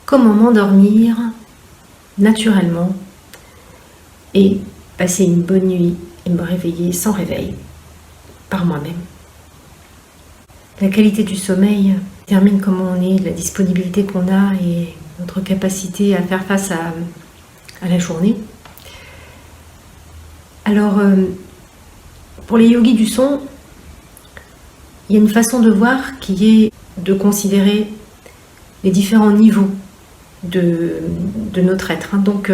comment m'endormir naturellement et passer une bonne nuit et me réveiller sans réveil par moi-même. La qualité du sommeil détermine comment on est, la disponibilité qu'on a et notre capacité à faire face à la journée. Alors, pour les yogis du son, il y a une façon de voir qui est de considérer les différents niveaux de notre être. Donc,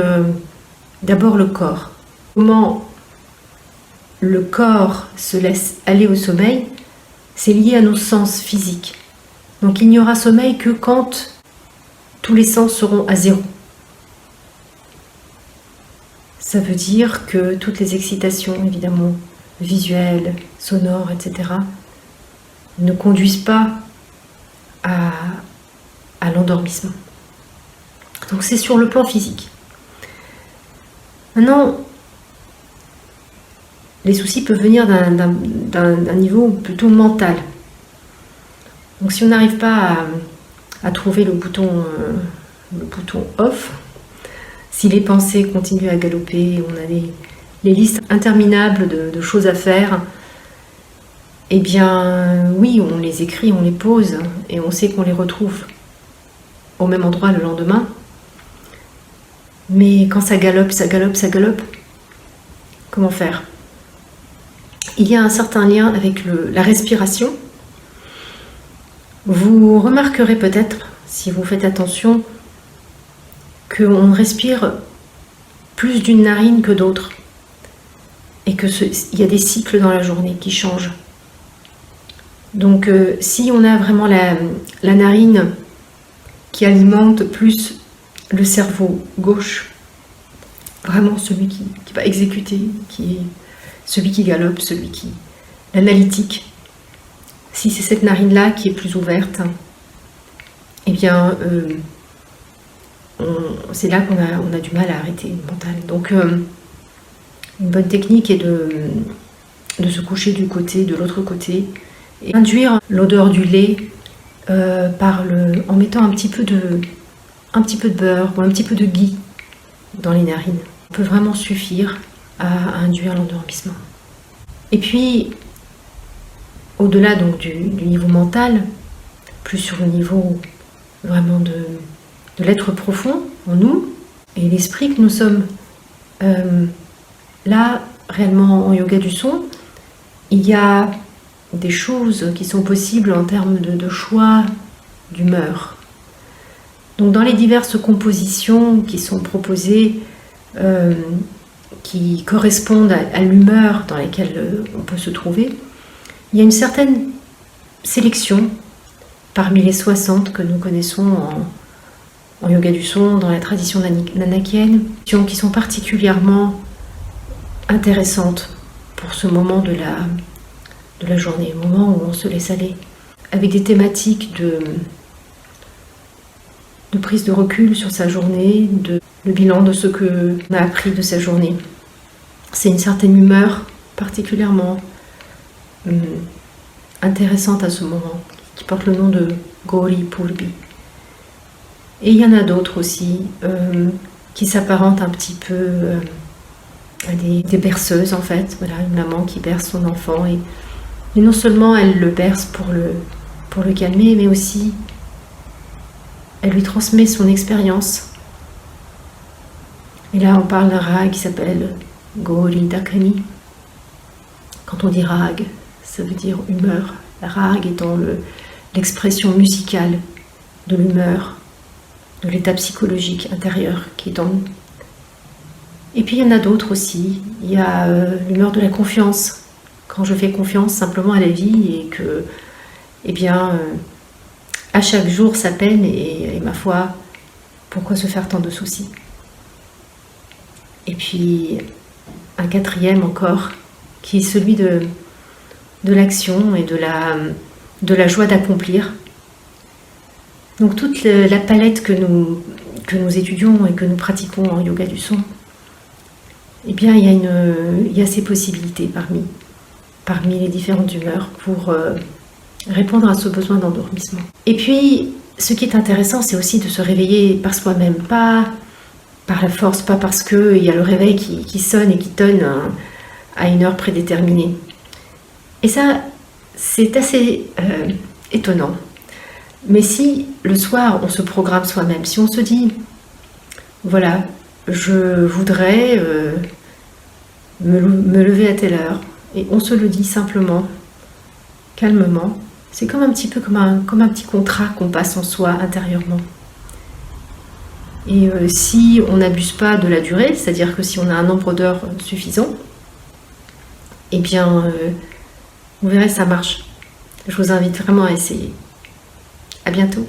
d'abord le corps. Comment le corps se laisse aller au sommeil, c'est lié à nos sens physiques. Donc, il n'y aura sommeil que quand tous les sens seront à zéro. Ça veut dire que toutes les excitations, évidemment, visuelles, sonores, etc., ne conduisent pas à l'endormissement. Donc c'est sur le plan physique. Maintenant, les soucis peuvent venir d'un niveau plutôt mental. Donc si on n'arrive pas à trouver le bouton off, si les pensées continuent à galoper, on a les listes interminables de choses à faire, eh bien oui, on les écrit, on les pose et on sait qu'on les retrouve au même endroit le lendemain. Mais quand ça galope, comment faire? Il y a un certain lien avec la respiration. Vous remarquerez peut-être, si vous faites attention, qu'on respire plus d'une narine que d'autres et qu'il y a des cycles dans la journée qui changent. Donc si on a vraiment la narine qui alimente plus le cerveau gauche, vraiment celui qui va exécuter, qui est celui qui galope, l'analytique, si c'est cette narine-là qui est plus ouverte, eh bien c'est là qu'on a du mal à arrêter le mental. Donc une bonne technique est de se coucher de l'autre côté et induire l'odeur du lait en mettant un petit peu de beurre ou un petit peu de ghee dans les narines. Ça peut vraiment suffire à induire l'endormissement. Et puis, au-delà donc du niveau mental, plus sur le niveau vraiment de l'être profond en nous et l'esprit que nous sommes, là, réellement en yoga du son, il y a des choses qui sont possibles en termes de choix d'humeur. Donc dans les diverses compositions qui sont proposées, qui correspondent à l'humeur dans laquelle on peut se trouver, il y a une certaine sélection parmi les 60 que nous connaissons en yoga du son, dans la tradition nanakienne, qui sont particulièrement intéressantes pour ce moment de la journée, au moment où on se laisse aller, avec des thématiques de prise de recul sur sa journée, le bilan de ce qu'on a appris de sa journée. C'est une certaine humeur particulièrement intéressante à ce moment, qui porte le nom de Gauri Purbi. Et il y en a d'autres aussi qui s'apparentent un petit peu à des berceuses en fait. Voilà, une maman qui berce son enfant et non seulement elle le berce pour le calmer, mais aussi elle lui transmet son expérience. Et là on parle d'un rag qui s'appelle Gauri Dakani. Quand on dit rag, ça veut dire humeur. La rag étant l'expression musicale de l'humeur, de l'état psychologique intérieur qui est en nous. Et puis il y en a d'autres aussi. Il y a l'humeur de la confiance. Quand je fais confiance simplement à la vie et que, à chaque jour sa peine et ma foi, pourquoi se faire tant de soucis? Et puis un quatrième encore, qui est celui de l'action et de la joie d'accomplir. Donc toute la palette que nous étudions et que nous pratiquons en yoga du son, eh bien il y a ces possibilités parmi les différentes humeurs pour répondre à ce besoin d'endormissement. Et puis ce qui est intéressant, c'est aussi de se réveiller par soi-même, pas par la force, pas parce qu'il y a le réveil qui sonne et qui tonne à une heure prédéterminée. Et ça, c'est assez étonnant. Mais si le soir, on se programme soi-même, si on se dit, voilà, je voudrais me lever à telle heure, et on se le dit simplement, calmement, c'est comme un petit peu comme un petit contrat qu'on passe en soi intérieurement. Et si on n'abuse pas de la durée, c'est-à-dire que si on a un nombre d'heures suffisant, eh bien, vous verrez, ça marche. Je vous invite vraiment à essayer. À bientôt.